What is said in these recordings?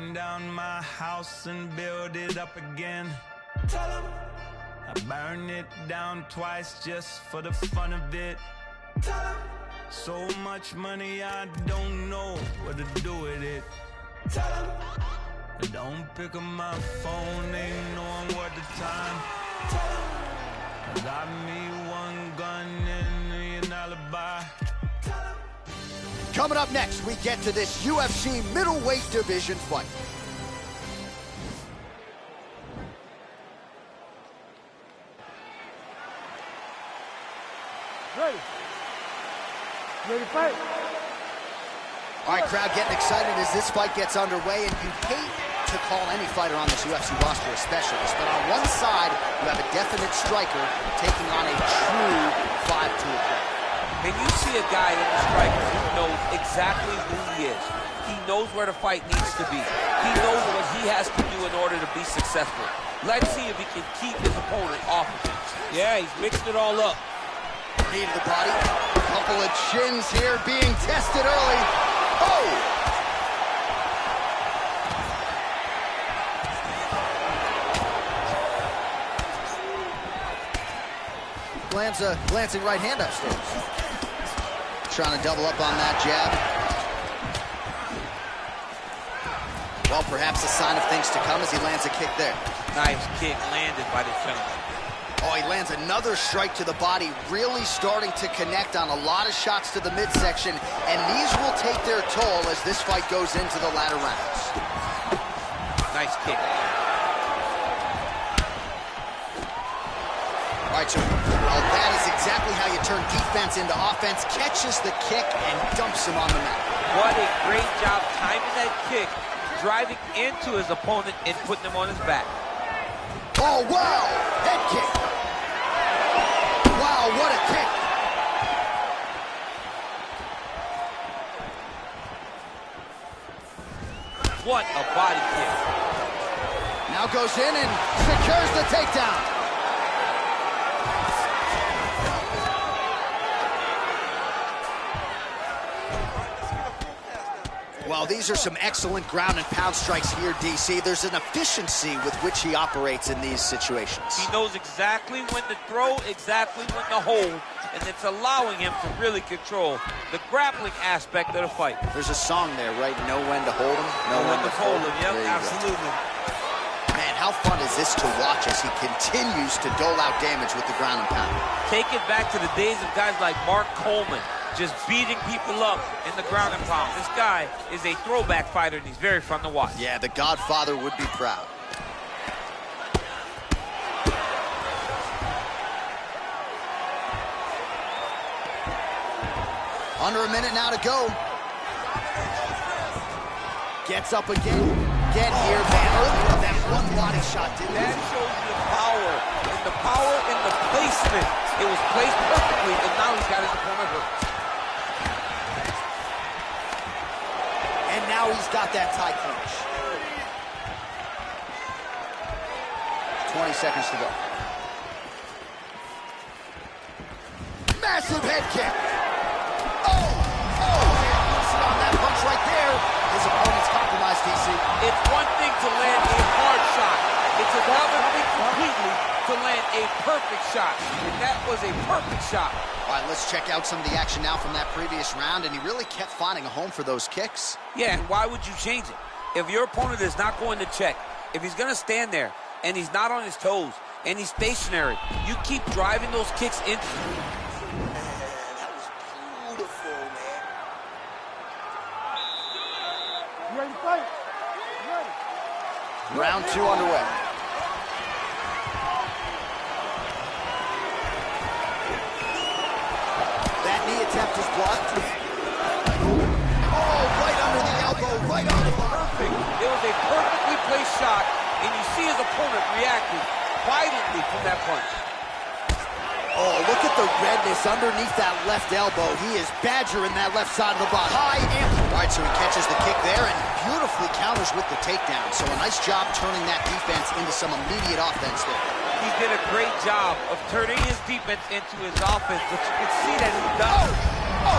burn down my house and build it up again. Tell 'em I burn it down twice just for the fun of it. Tell 'em so much money I don't know what to do with it. Tell 'em I don't pick up my phone, ain't knowing what the time. Tell 'em I got me one gun and an alibi. Coming up next, we get to this UFC middleweight division fight. Ready. Ready to fight. All right, crowd getting excited as this fight gets underway, and you hate to call any fighter on this UFC roster a specialist, but on one side, you have a definite striker taking on a true 5-tool player. And you see a guy in the striker who knows exactly who he is. He knows where the fight needs to be. He knows what he has to do in order to be successful. Let's see if he can keep his opponent off of him. Yeah, he's mixed it all up. Knee to the body. A couple of chins here being tested early. Oh! Lands a glancing right hand upstairs. Trying to double up on that jab. Well, perhaps a sign of things to come as he lands a kick there. Nice kick landed by the gentleman. Oh, he lands another strike to the body, really starting to connect on a lot of shots to the midsection, and these will take their toll as this fight goes into the latter rounds. Nice kick. All right, so well, that is exactly how you turn defense into offense. Catches the kick and dumps him on the mat. What a great job timing that kick, driving into his opponent and putting him on his back. Oh, wow! Head kick. Wow, what a kick. What a body kick. Now goes in and secures the takedown. Well, these are some excellent ground and pound strikes here, DC. There's an efficiency with which he operates in these situations. He knows exactly when to throw, exactly when to hold, and it's allowing him to really control the grappling aspect of the fight. There's a song there, right? Know when to hold him, know when to fold him. Yep, absolutely. Man, how fun is this to watch as he continues to dole out damage with the ground and pound? Take it back to the days of guys like Mark Coleman, just beating people up in the ground and pound. This guy is a throwback fighter, and he's very fun to watch. Yeah, the Godfather would be proud. Under a minute now to go. Gets up again. Get here, man. Earlier, that one body shot didn't That shows you the power and the placement. It was placed perfectly, and now he's got his opponent hurt. And now he's got that tie clinch. 20 seconds to go. Massive head kick. Oh, man, on that punch right there. His opponent's compromised, DC. It's one thing to land a hard shot. It's another thing completely to land a perfect shot. And that was a perfect shot. All right, let's check out some of the action now from that previous round, and he really kept finding a home for those kicks. Yeah, and why would you change it? If your opponent is not going to check, if he's going to stand there and he's not on his toes and he's stationary, you keep driving those kicks in. That was beautiful, man. You ready to fight? You ready? Round 2 underway. That knee attempt is blocked. Oh, right under the elbow, right on the bottom. Perfect. It was a perfectly placed shot, and you see his opponent reacting violently from that punch. Oh, look at the redness underneath that left elbow. He is badgering that left side of the body. High amped. All right, so he catches the kick there and beautifully counters with the takedown. So a nice job turning that defense into some immediate offense there. He did a great job of turning his defense into his offense, but you can see that he does. Oh,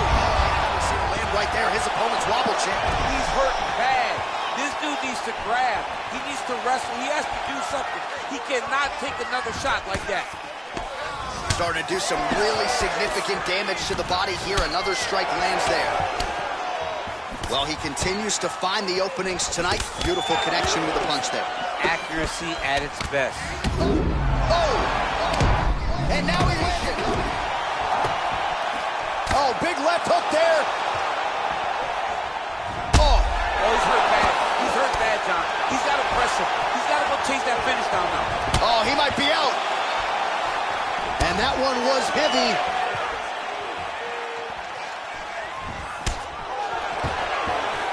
see him land right there. His opponent's wobble chip. He's hurt bad. This dude needs to grab. He needs to wrestle. He has to do something. He cannot take another shot like that. Starting to do some really significant damage to the body here. Another strike lands there. Well, he continues to find the openings tonight. Beautiful connection with the punch there. Accuracy at its best. Oh! And now he wins it. Oh, big left hook there. Oh, he's hurt bad. He's hurt bad, John. He's got to press him. He's got to go chase that finish down now. Oh, he might be out. And that one was heavy.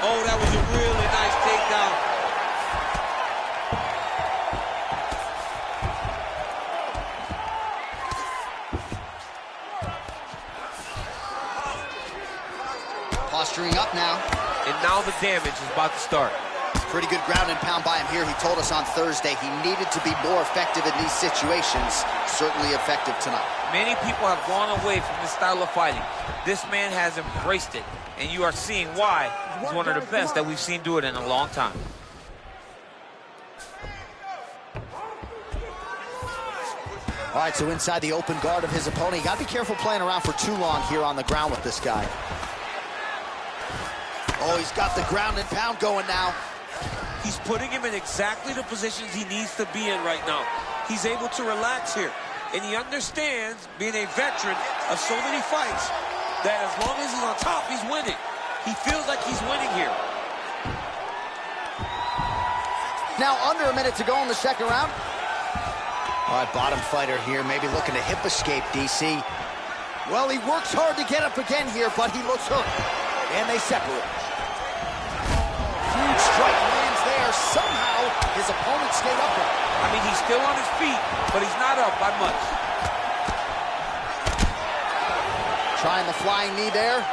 Oh, that was a really nice takedown. Posturing up now. And now the damage is about to start. Pretty good ground and pound by him here. He told us on Thursday he needed to be more effective in these situations. Certainly effective tonight. Many people have gone away from this style of fighting. This man has embraced it, and you are seeing why he's one of the best that we've seen do it in a long time. All right, so inside the open guard of his opponent. You got to be careful playing around for too long here on the ground with this guy. Oh, he's got the ground and pound going now. He's putting him in exactly the positions he needs to be in right now. He's able to relax here. And he understands, being a veteran of so many fights, that as long as he's on top, he's winning. He feels like he's winning here. Now under a minute to go in the second round. All right, bottom fighter here, maybe looking to hip escape, DC. Well, he works hard to get up again here, but he looks hurt. And they separate. Huge strike lands there. Somehow, his opponent stayed upright. I mean, he's still on his feet, but he's not up by much. Trying the flying knee there.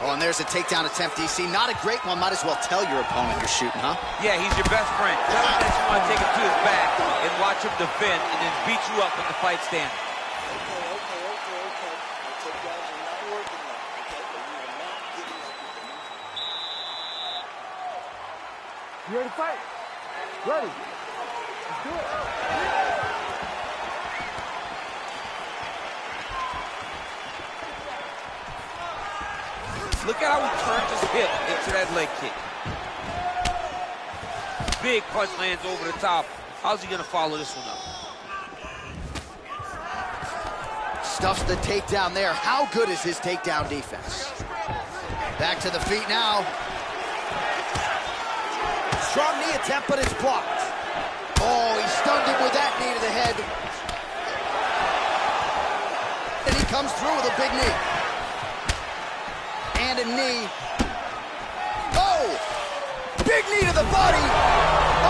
Oh, and there's a takedown attempt, DC. Not a great one. Might as well tell your opponent you're shooting, huh? Yeah, he's your best friend. Tell him that you want to take him to his back and watch him defend and then beat you up when the fight stands. You ready to fight? Ready. Let's do it. Look at how he turns his hip into that leg kick. Big punch lands over the top. How's he going to follow this one up? Stuffs the takedown there. How good is his takedown defense? Back to the feet now. Strong knee attempt, but it's blocked. Oh, he stunned him with that knee to the head. And he comes through with a big knee. And a knee. Oh! Big knee to the body.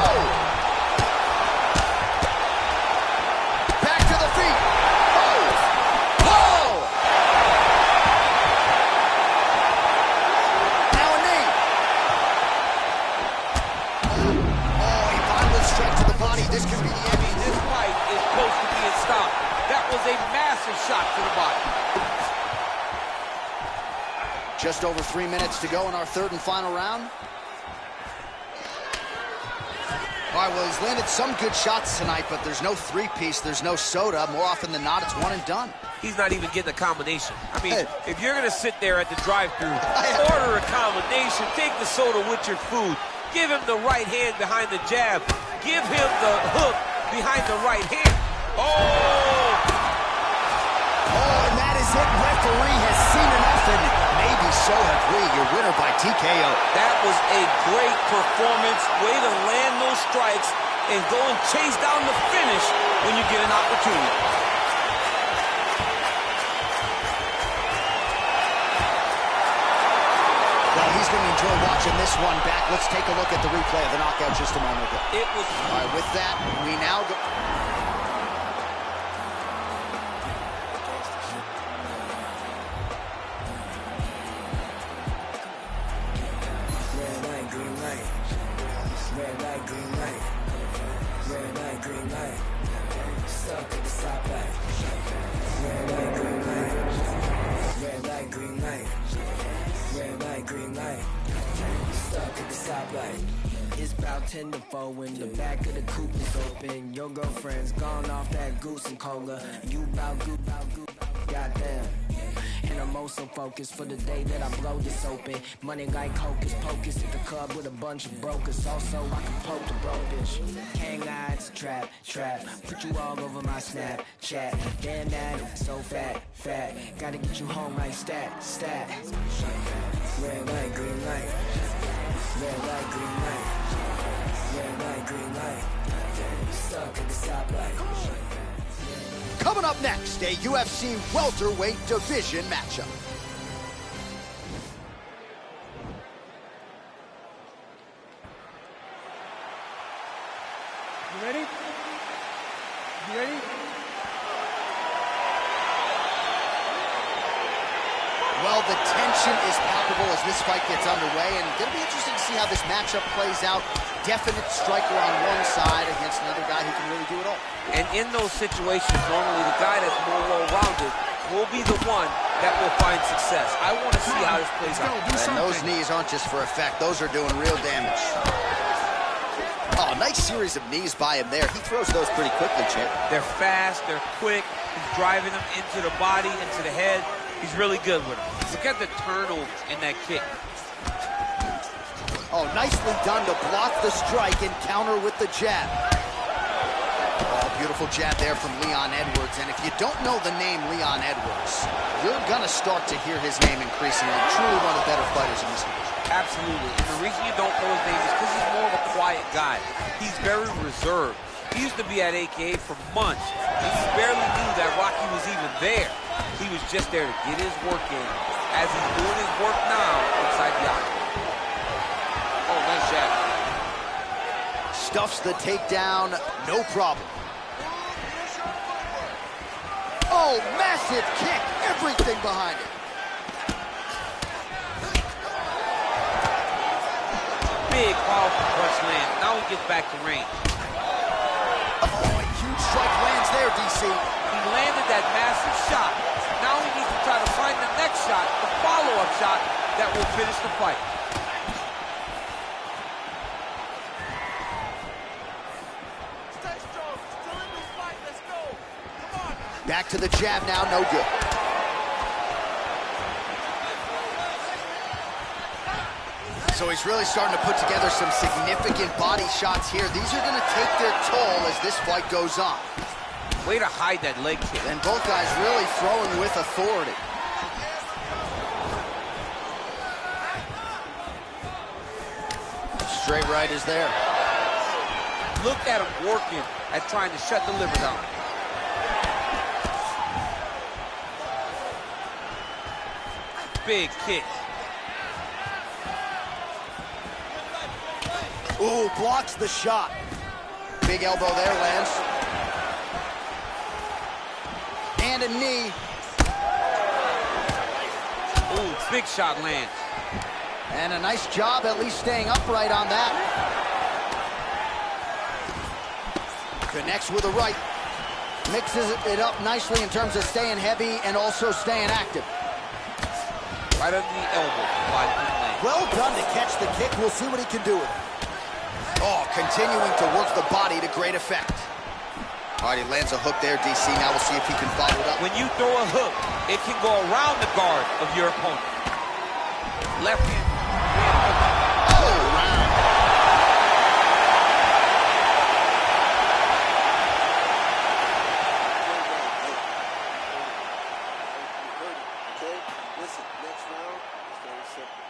Oh! Back to the feet. Oh! Oh! Now a knee. Oh, a violent strike to the body. This could be the end. This fight is supposed to be stopped. That was a massive shot to the body. Just over 3 minutes to go in our third and final round. All right, well, he's landed some good shots tonight, but there's no three-piece, there's no soda. More often than not, it's one and done. He's not even getting a combination. I mean, if you're going to sit there at the drive-thru, order a combination, take the soda with your food, give him the right hand behind the jab, give him the hook behind the right hand. Oh! Oh, and that is it. Referee has seen enough, and maybe so have we. Your winner by TKO. That was a great performance. Way to land those strikes and go and chase down the finish when you get an opportunity. Well, he's going to enjoy watching this one back. Let's take a look at the replay of the knockout just a moment ago. It was... All right, with that, we now go... Red light, green light. It's about 10 to 4 when the back of the coupe is open. Your girlfriend's gone off that goose and cola. You bout goddamn. And I'm also focused for the day that I blow this open. Money like hocus pocus at the club with a bunch of brokers. Also, I can poke the broke bitch. Hang eyes, trap. Put you all over my Snapchat. Damn that, so fat. Gotta get you home like stat. Red light, green light. Red light, green light. Red light, green light. Stuck at the stoplight. Coming up next, a UFC welterweight division matchup. You ready? You ready? Well, the tension is palpable as this fight gets underway, and it's going to be interesting to see how this matchup plays out. Definite striker on one side against another guy who can really do it all. And in those situations, normally the guy that's more well-rounded will be the one that will find success. I want to see how this plays out. And those knees aren't just for effect. Those are doing real damage. Oh, nice series of knees by him there. He throws those pretty quickly, Chip. They're fast, they're quick. He's driving them into the body, into the head. He's really good with them. Look at the turnovers in that kick. Oh, nicely done to block the strike and counter with the jab. Oh, beautiful jab there from Leon Edwards. And if you don't know the name Leon Edwards, you're going to start to hear his name increasingly. Truly one of the better fighters in this division. Absolutely. And the reason you don't know his name is because he's more of a quiet guy. He's very reserved. He used to be at AKA for months, and he barely knew that Rocky was even there. He was just there to get his work in, as he's doing his work now inside the octagon. Oh, nice jab. Stuffs the takedown, no problem. Oh, massive kick, everything behind it. Big, powerful punch land. Now he gets back to range. Oh, a huge strike lands there, DC. He landed that massive shot. Now he needs to try to find the next shot, the follow-up shot that will finish the fight. Stay strong. Still in this fight. Let's go. Come on. Back to the jab now, no good. So he's really starting to put together some significant body shots here. These are going to take their toll as this fight goes on. Way to hide that leg kick. And both guys really throwing with authority. Straight right is there. Look at him working at trying to shut the liver down. Big kick. Ooh, blocks the shot. Big elbow there, lands. And a knee. Ooh, big shot lands. And a nice job at least staying upright on that. Connects with a right. Mixes it up nicely in terms of staying heavy and also staying active. Right under the elbow. Well done to catch the kick. We'll see what he can do with it. Oh, continuing to work the body to great effect. All right, he lands a hook there, DC. Now we'll see if he can follow it up. When you throw a hook, it can go around the guard of your opponent. Left hand. Oh, round. Okay, listen, next round is very simple.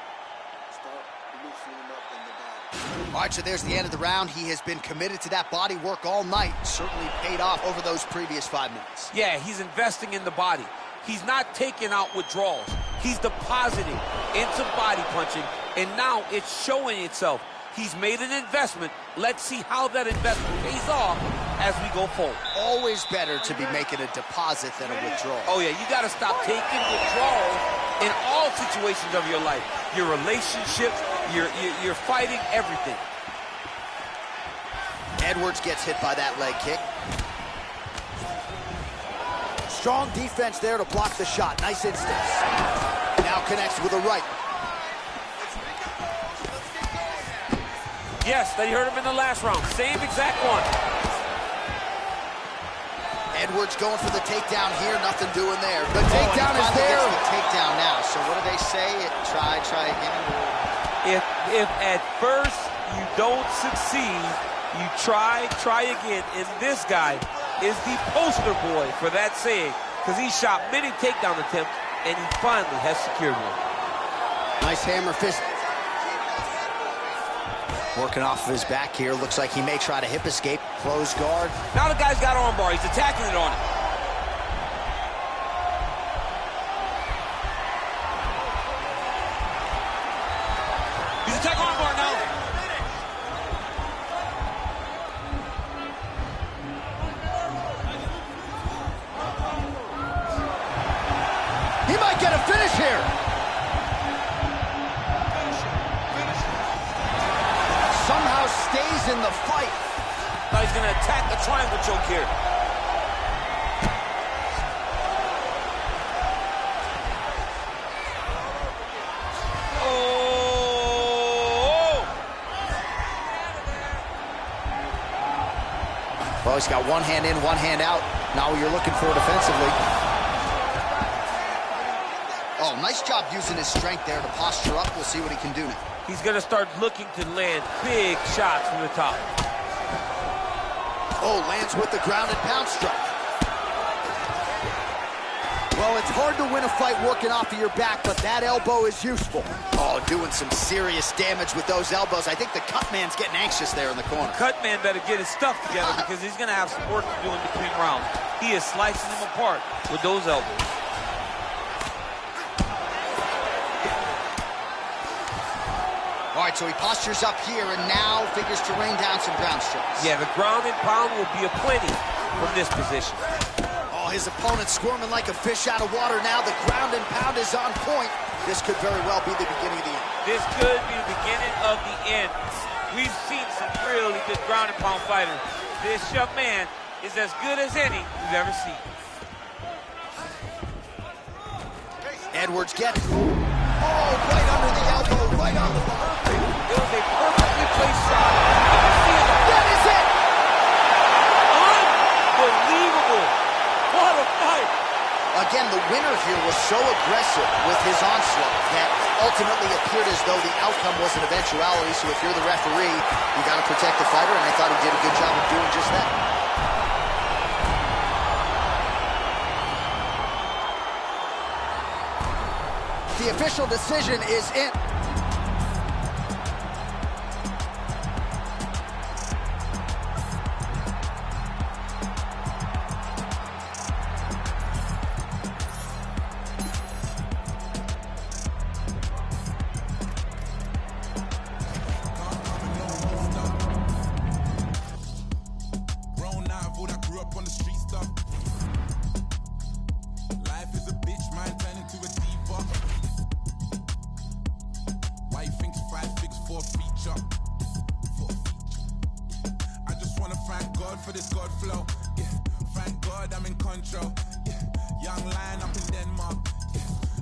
Start loosening him up in the body. All right, so there's the end of the round. He has been committed to that body work all night. Certainly paid off over those previous 5 minutes. Yeah, he's investing in the body. He's not taking out withdrawals. He's depositing into body punching, and now it's showing itself. He's made an investment. Let's see how that investment pays off as we go forward. Always better to be making a deposit than a withdrawal. Oh, yeah, you got to stop taking withdrawals in all situations of your life. Your relationships, you're fighting everything. Edwards gets hit by that leg kick. Strong defense there to block the shot. Nice instance. Now connects with a right. Yes, that he hurt him in the last round. Same exact one. Edwards going for the takedown here, nothing doing there. The takedown is there. The takedown now. So what do they say? Try again. If at first you don't succeed, you try again. And this guy is the poster boy for that saying, because he shot many takedown attempts, and he finally has secured one. Nice hammer fist. Working off of his back here. Looks like he may try to hip escape. Close guard. Now the guy's got arm bar. He's attacking it on him. He's attacking arm bar now. He might get a finish here. Somehow stays in the fight. Now he's going to attack the triangle choke here. Oh! Well, he's got one hand in, one hand out. Now you're looking for it offensively. Oh, nice job using his strength there to posture up. We'll see what he can do now. He's going to start looking to land big shots from the top. Oh, lands with the ground and pound strike. Well, it's hard to win a fight working off of your back, but that elbow is useful. Oh, doing some serious damage with those elbows. I think the cut man's getting anxious there in the corner. Cut man better get his stuff together because he's going to have some work to do in between rounds. He is slicing him apart with those elbows. All right, so he postures up here and now figures to rain down some ground strikes. Yeah, the ground and pound will be aplenty from this position. Oh, his opponent squirming like a fish out of water now. The ground and pound is on point. This could very well be the beginning of the end. This could be the beginning of the end. We've seen some really good ground and pound fighters. This young man is as good as any we've ever seen. Edwards gets... Oh, right under the elbow, right on the bar. It was a perfectly placed shot. That is it! Unbelievable. What a fight. Again, the winner here was so aggressive with his onslaught that ultimately appeared as though the outcome was an eventuality. So if you're the referee, you got to protect the fighter, and I thought he did a good job of doing just that. The official decision is in. For this God flow, yeah. Thank God I'm in control, yeah. Young lion up in Denmark, yeah.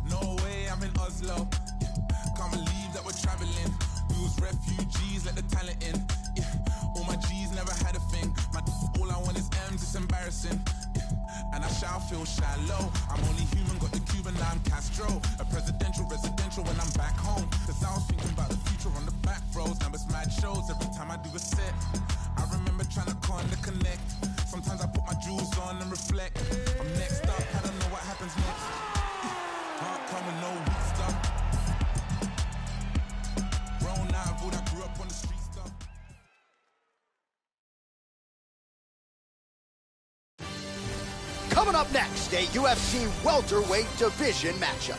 No way I'm in Oslo, yeah. Can't believe that we're traveling. We was refugees, let the talent in, yeah. All my G's never had a thing. All I want is M's, it's embarrassing, yeah. And I shall feel shallow. I'm only human, got the Cuban, now I'm Castro. A presidential, residential when I'm back home. Cause I was thinking about the future on the back roads. Now it's mad shows every time I do a set. I remember trying to call and connect. Sometimes I put my jewels on and reflect. I'm next up, I don't know what happens next. Can't come with no weak stuff. Grown out of all that grew up on the street stuff. Coming up next, a UFC welterweight division matchup.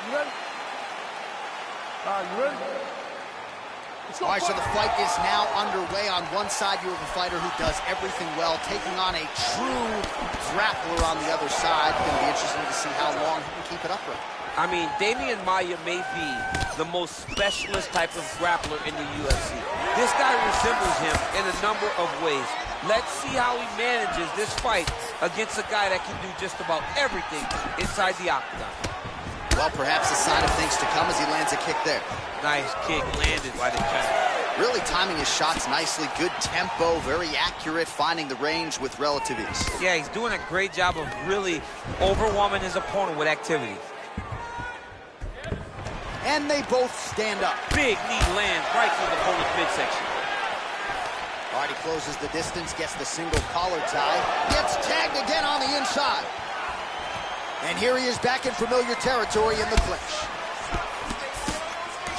You ready? You ready? All right, so the fight is now underway. On one side, you have a fighter who does everything well, taking on a true grappler on the other side. It's going to be interesting to see how long he can keep it upright. I mean, Damian Maia may be the most specialist type of grappler in the UFC. This guy resembles him in a number of ways. Let's see how he manages this fight against a guy that can do just about everything inside the octagon. Well, perhaps a sign of things to come as he lands a kick there. Nice kick landed by the China. Really timing his shots nicely. Good tempo, very accurate, finding the range with relative ease. Yeah, he's doing a great job of really overwhelming his opponent with activity. And they both stand up. Big knee lands right to the opponent's midsection. All right, he closes the distance, gets the single collar tie, gets tagged again on the inside. And here he is back in familiar territory in the clinch.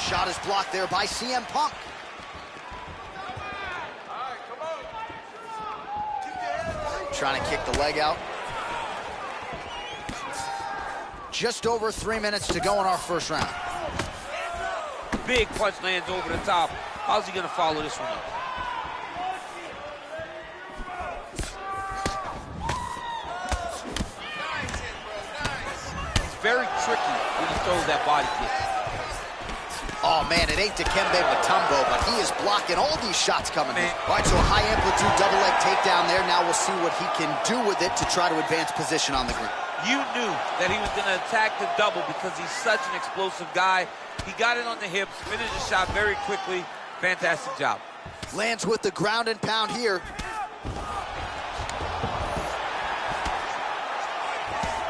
Shot is blocked there by CM Punk. Trying to kick the leg out. Just over 3 minutes to go in our first round. Big punch lands over the top. How's he gonna follow this one up? He's very tricky when he throws that body kick. Oh man, it ain't Dikembe Mutombo, but he is blocking all these shots coming in. All right, so a high amplitude double leg takedown there. Now we'll see what he can do with it to try to advance position on the ground. You knew that he was gonna attack the double because he's such an explosive guy. He got it on the hips, finished the shot very quickly. Fantastic job. Lands with the ground and pound here.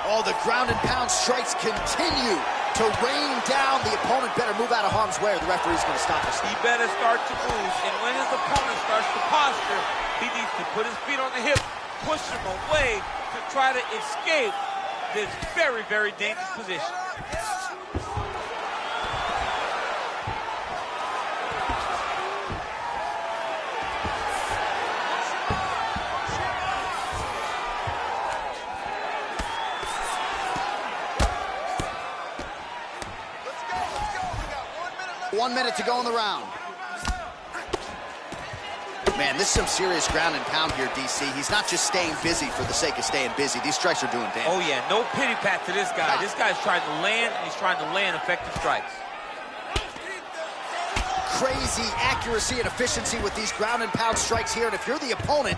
Oh, the ground and pound strikes continue to rain down. The opponent better move out of harm's way or the referee's going to stop this. He better start to move, and when his opponent starts to posture, he needs to put his feet on the hip, push him away to try to escape this very, very dangerous position. Let's go. 1 minute to go in the round. Man, this is some serious ground and pound here, DC. He's not just staying busy for the sake of staying busy. These strikes are doing damage. Oh, yeah. No pity pat to this guy. This guy's trying to land, and he's trying to land effective strikes. Crazy accuracy and efficiency with these ground and pound strikes here. And if you're the opponent,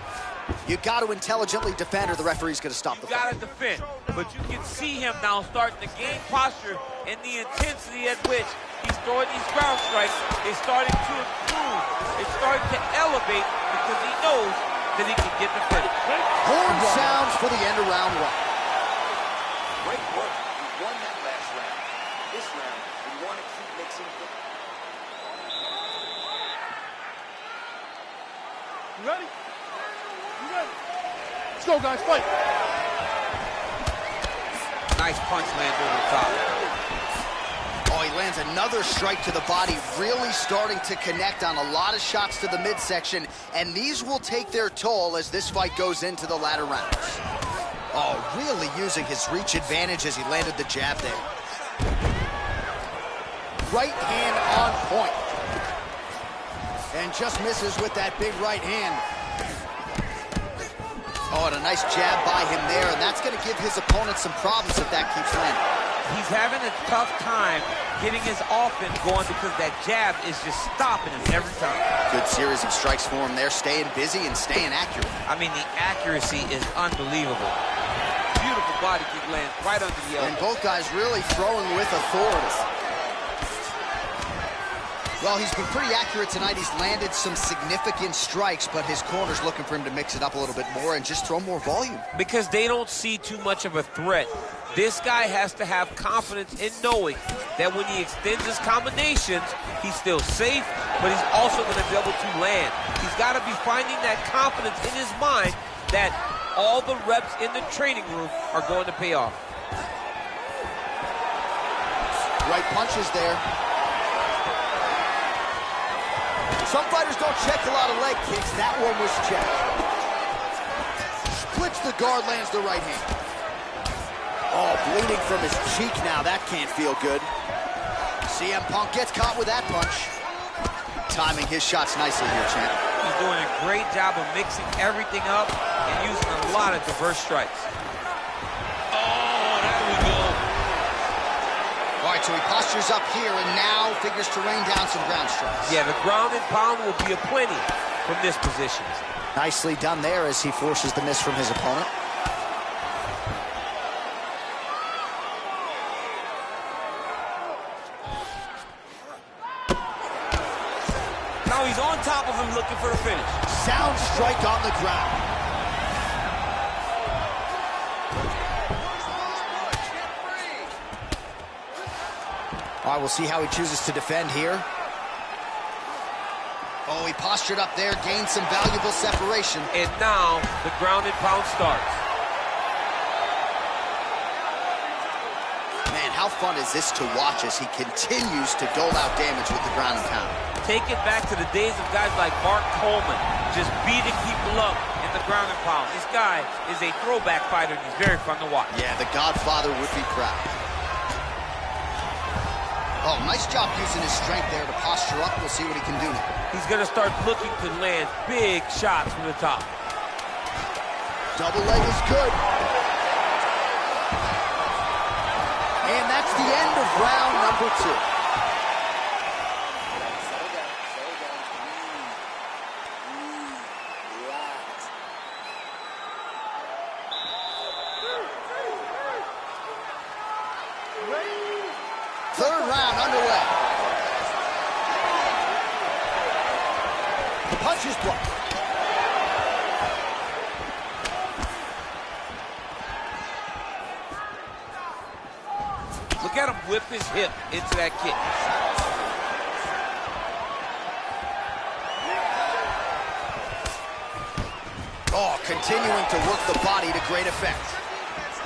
you got to intelligently defend or the referee's going to stop the fight. You got to defend. But you can see him now starting to gain posture, and the intensity at which he's throwing these ground strikes is starting to improve. It's starting to elevate because he knows that he can get the finish. Horn sounds for the end of round one. Great work. You won that last round. This round, we want to keep mixing things. You ready? You ready? Let's go, guys. Fight. Nice punch lands over the top. Oh, he lands another strike to the body, really starting to connect on a lot of shots to the midsection, and these will take their toll as this fight goes into the latter rounds. Oh, really using his reach advantage as he landed the jab there. Right hand on point. And just misses with that big right hand. Oh, and a nice jab by him there, and that's going to give his opponent some problems if that keeps landing. He's having a tough time getting his offense going because that jab is just stopping him every time. Good series of strikes for him there, staying busy and staying accurate. I mean, the accuracy is unbelievable. Beautiful body kick lands right under the elbow. And both guys really throwing with authority. Well, he's been pretty accurate tonight. He's landed some significant strikes, but his corner's looking for him to mix it up a little bit more and just throw more volume. Because they don't see too much of a threat. This guy has to have confidence in knowing that when he extends his combinations, he's still safe, but he's also going to be able to land. He's got to be finding that confidence in his mind that all the reps in the training room are going to pay off. Right punches there. Some fighters don't check a lot of leg kicks. That one was checked. Splits the guard, lands the right hand. Oh, bleeding from his cheek now. That can't feel good. CM Punk gets caught with that punch. Timing his shots nicely here, champ. He's doing a great job of mixing everything up and using a lot of diverse strikes. Oh, there we go. All right, so he postures up here and now figures to rain down some ground strikes. Yeah, the ground and pound will be aplenty from this position. Nicely done there as he forces the miss from his opponent. Now he's on top of him looking for the finish. Sound strike on the ground. All right, we'll see how he chooses to defend here. Oh, he postured up there, gained some valuable separation. And now the ground and pound starts. Man, how fun is this to watch as he continues to dole out damage with the ground and pound. Take it back to the days of guys like Mark Coleman, just beating people up in the ground and pound. This guy is a throwback fighter, and he's very fun to watch. Yeah, the Godfather would be proud. Oh, nice job using his strength there to posture up. We'll see what he can do now. He's going to start looking to land big shots from the top. Double leg is good. And that's the end of round number 2. Third round underway. The punch is blocked. Look at him whip his hip into that kick. Oh, continuing to work the body to great effect.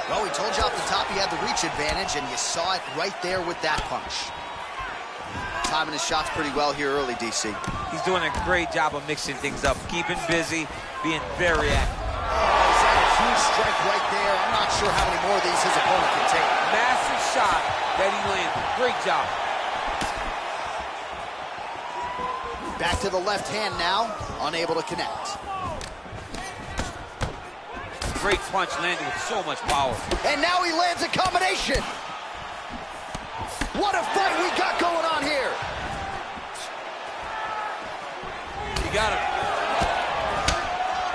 Well, we told you off the top he had the reach advantage, and you saw it right there with that punch. Timing his shots pretty well here early, DC. He's doing a great job of mixing things up, keeping busy, being very active. Oh, he's had a huge strike right there. I'm not sure how many more of these his opponent can take. Massive shot that he landed. Great job. Back to the left hand now, unable to connect. Great punch landing with so much power. And now he lands a combination. What a fight we got going on here. You got him.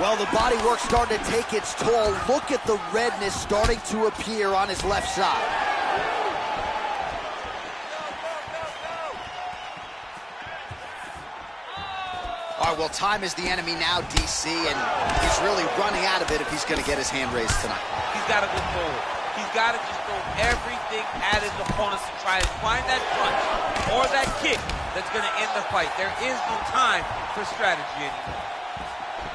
Well, the body work starting to take its toll. Look at the redness starting to appear on his left side. All right, well, time is the enemy now, DC, and he's really running out of it if he's going to get his hand raised tonight. He's got to go forward. He's got to just throw everything at his opponents to try and find that punch or that kick that's going to end the fight. There is no time for strategy anymore.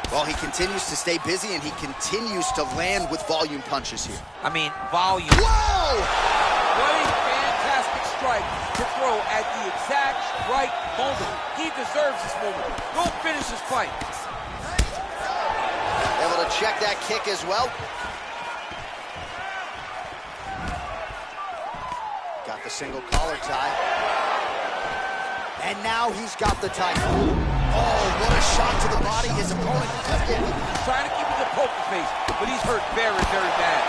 Well, he continues to stay busy, and he continues to land with volume punches here. I mean, volume. Whoa! What a fantastic strike to throw at the exact right moment. He deserves this moment. Go finish this fight. Able to check that kick as well. Got the single collar tie. And now he's got the title. Oh, what a shot to the body. His opponent Trying to keep him in poker face, but he's hurt very, very bad.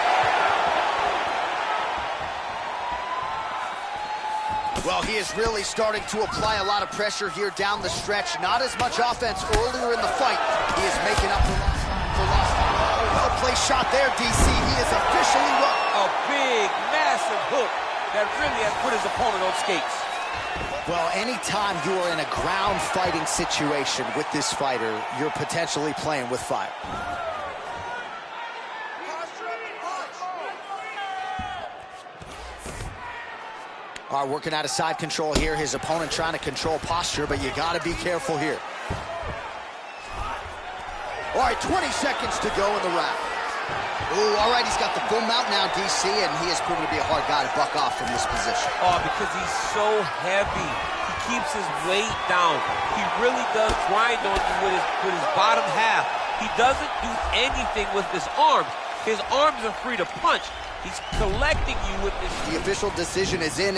Well, he is really starting to apply a lot of pressure here down the stretch. Not as much offense earlier in the fight. He is making up for lost. Oh, well-placed shot there, DC. He is officially run. A big, massive hook that really has put his opponent on skates. Well, anytime you are in a ground fighting situation with this fighter, you're potentially playing with fire. All right, working out of side control here. His opponent trying to control posture, but you got to be careful here. All right, 20 seconds to go in the round. Ooh, all right, he's got the full mount now, DC, and he has proven to be a hard guy to buck off from this position. Oh, because he's so heavy. He keeps his weight down. He really does grind on you with his bottom half. He doesn't do anything with his arms. His arms are free to punch. He's collecting you with this. The official decision is in.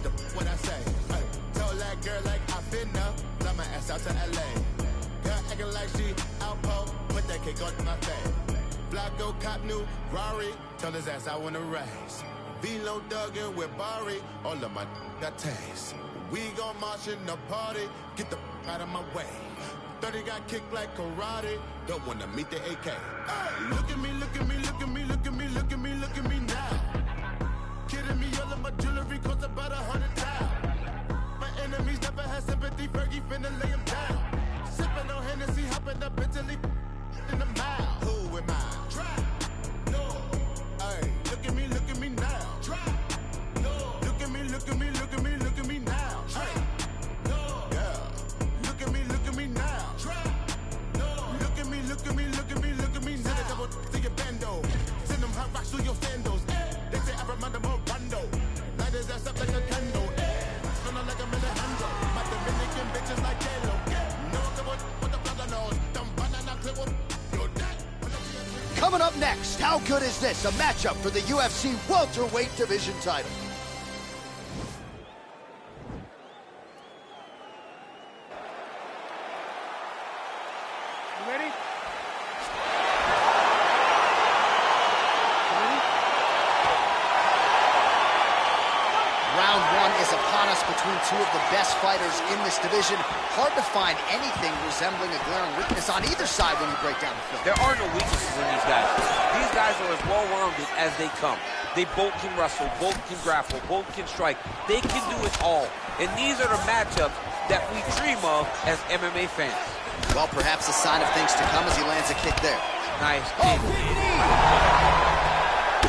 the what I say. Hey, told that girl like I finna fly my ass out to LA. Girl acting like she outpost, put that cake on my face. Flacco cop new Rari, tell his ass I wanna race. Velo Duggan with Barry, all of my got taste. We gon' march in the party, get the out of my way. 30 got kicked like karate, don't wanna meet the AK. Hey, look at me, look at me, look at me, look at me, look at me, look at me now. Kidding me, all of my jewelry costs about 100,000. My enemies never had sympathy, Fergie finna lay him down. Sippin' on Hennessy, hoppin' up Italy in the mouth. Who am I? Trap. No. Hey, look at me now. Trap. No. Look at me, look at me, look at me, look at me now. Trap. No. Yeah. Look at me now. Trap. No. Look at me, look at me, look at me, look at me now. Send a couple to your bando. Send them hot rocks through your sandals. They say I'm a Morando. Light his ass up like a candle. Smelling like I'm in a handle. My Dominican bitches like yellow. No one what the brother knows. Dumb banana clip up. Coming up next, how good is this? A matchup for the UFC welterweight division title. You ready? Round one is upon us between two of the best fighters in this division. Hard to find anything resembling a glaring weakness on either side when you break down the film. There are no weaknesses in these guys. These guys are as well-rounded as they come. They both can wrestle, both can grapple, both can strike. They can do it all. And these are the matchups that we dream of as MMA fans. Well, perhaps a sign of things to come as he lands a kick there. Nice. Oh,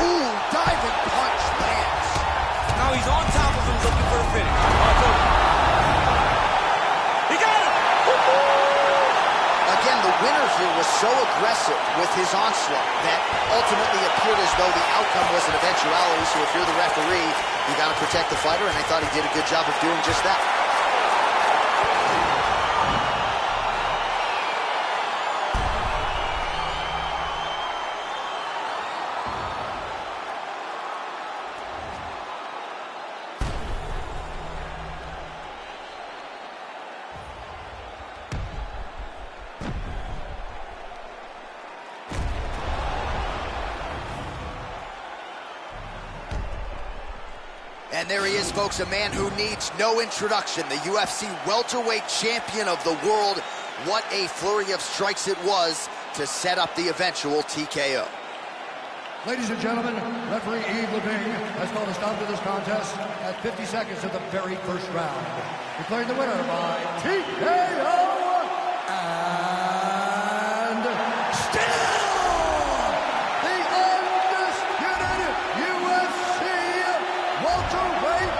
ooh, diving punch lands. Now he's on top of him looking for a finish. He got him! Again, the winner here was so aggressive with his onslaught that ultimately appeared as though the outcome was an eventuality. So if you're the referee, you got to protect the fighter, and I thought he did a good job of doing just that. And there he is, folks, a man who needs no introduction, the UFC welterweight champion of the world. What a flurry of strikes it was to set up the eventual TKO. Ladies and gentlemen, referee Yves Lavigne has called a stop to this contest at 50 seconds of the very first round, declaring the winner by TKO, and still the undisputed UFC welterweight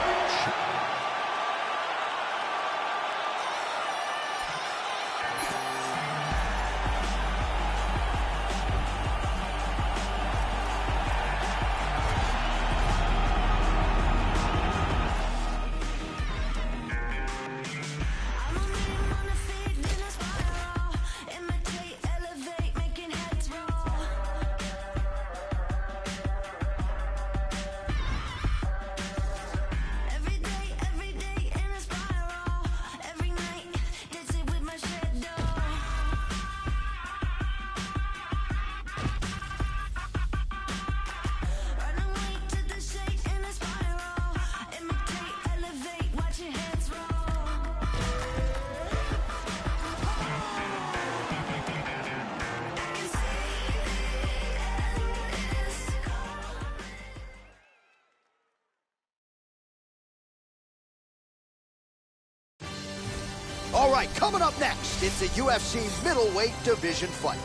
All right, coming up next, it's a UFC middleweight division fight.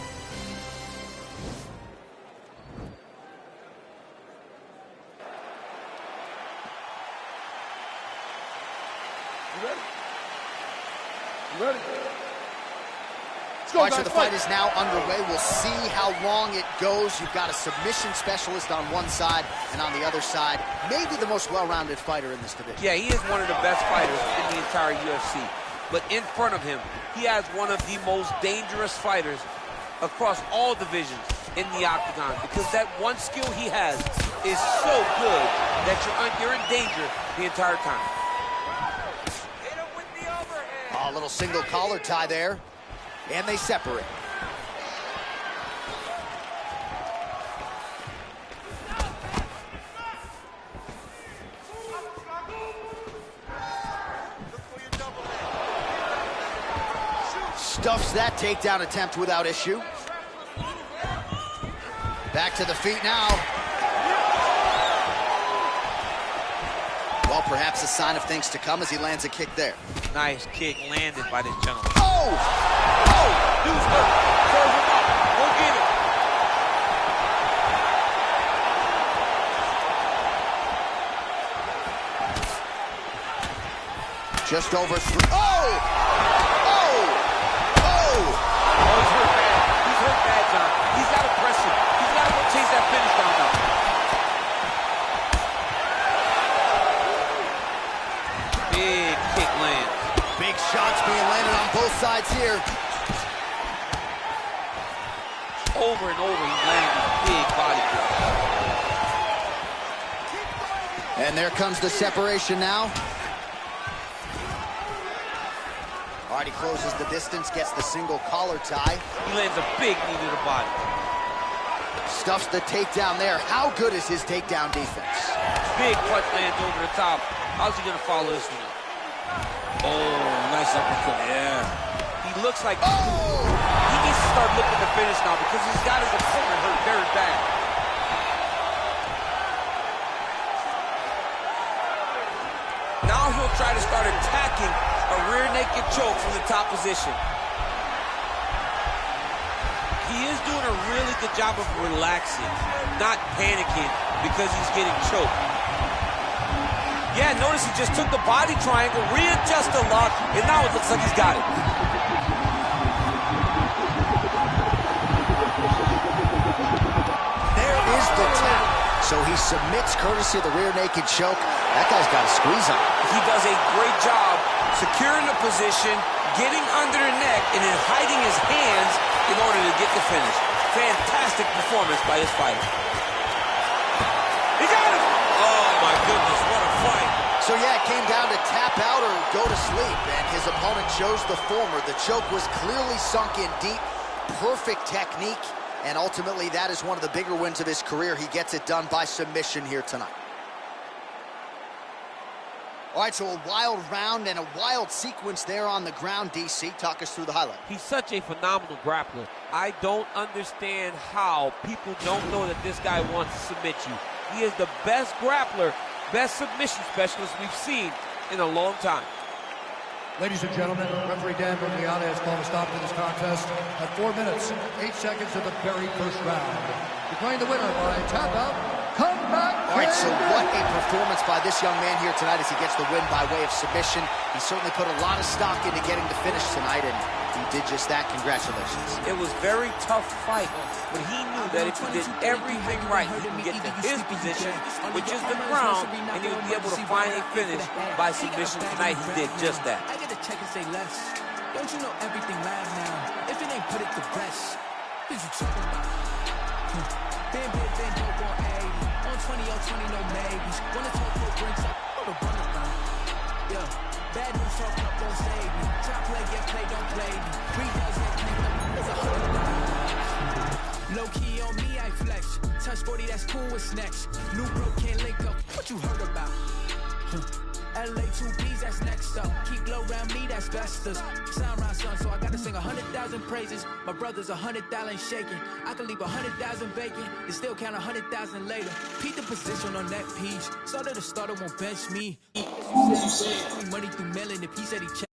You ready? You ready? Let's go, All right, guys, so the fight is now underway. We'll see how long it goes. You've got a submission specialist on one side, and on the other side, maybe the most well-rounded fighter in this division. Yeah, he is one of the best fighters in the entire UFC. But in front of him, he has one of the most dangerous fighters across all divisions in the octagon, because that one skill he has is so good that you're in danger the entire time. Oh, a little single collar tie there. And they separate. Stuffs that takedown attempt without issue. Back to the feet now. Well, perhaps a sign of things to come as he lands a kick there. Nice kick landed by this gentleman. Oh! Oh! Dude's hurt. Serve him up. Go get him. Just over 3. Oh! Oh, he's hurt bad. He's hurt bad, John. He's got to press it. He's got to go chase that finish down now. Big kick lands. Big shots being landed on both sides here. Over and over, he's landing these big body kicks. And there comes the separation now. All right, he closes the distance, gets the single collar tie. He lands a big knee to the body. Stuffs the takedown there. How good is his takedown defense? Big punch lands over the top. How's he gonna follow this one up? Oh, nice uppercut. Yeah. He looks like he needs to start looking to finish now because he's got his opponent hurt very bad. Now he'll try to start attacking a rear naked choke from the top position. He is doing a really good job of relaxing, not panicking because he's getting choked. Yeah, notice he just took the body triangle, readjusted the lock, and now it looks like he's got it. There is the tap. So he submits courtesy of the rear naked choke. That guy's got a squeeze on. He does a great job securing the position, getting under the neck, and then hiding his hands in order to get the finish. Fantastic performance by this fighter. He got him! Oh, my goodness, what a fight. So, yeah, it came down to tap out or go to sleep, and his opponent chose the former. The choke was clearly sunk in deep, perfect technique, and ultimately that is one of the bigger wins of his career. He gets it done by submission here tonight. All right, so a wild round and a wild sequence there on the ground, DC. Talk us through the highlight. He's such a phenomenal grappler. I don't understand how people don't know that this guy wants to submit you. He is the best grappler, best submission specialist we've seen in a long time. Ladies and gentlemen, referee Dan Bergliana has called a stop to this contest at 4 minutes, 8 seconds of the very first round. Declaring the winner by tap out, comeback. All right, so what a performance by this young man here tonight as he gets the win by way of submission. He certainly put a lot of stock into getting the finish tonight, and he did just that. Congratulations. It was a very tough fight, but he knew that if he did everything right, he could get to his position, which is the ground, and he would be able to finally finish by submission tonight. He did just that. I gotta check and say less. Don't you know everything live now? If it ain't put it to rest, what you talking about? Been dope on 80. On 20, on 20, no maybes. Wanna talk for drinks, I go to run around. Yeah, bad news talking up won't save me. Try play, get play, don't play me. 3 does get cleaned up, there's $100. Low key on me, I flex. Touch 40, that's cool, what's next? New bro can't link up, what you heard about? LA 2Bs, that's next up. Keep low around me, that's Vestas. Sound round son, so I gotta sing 100,000 praises. My brother's 100,000 shaking. I can leave 100,000 vacant and still count 100,000 later. Peep the position on that piece. Starter to starter won't bench me. Money through million if he said he checked.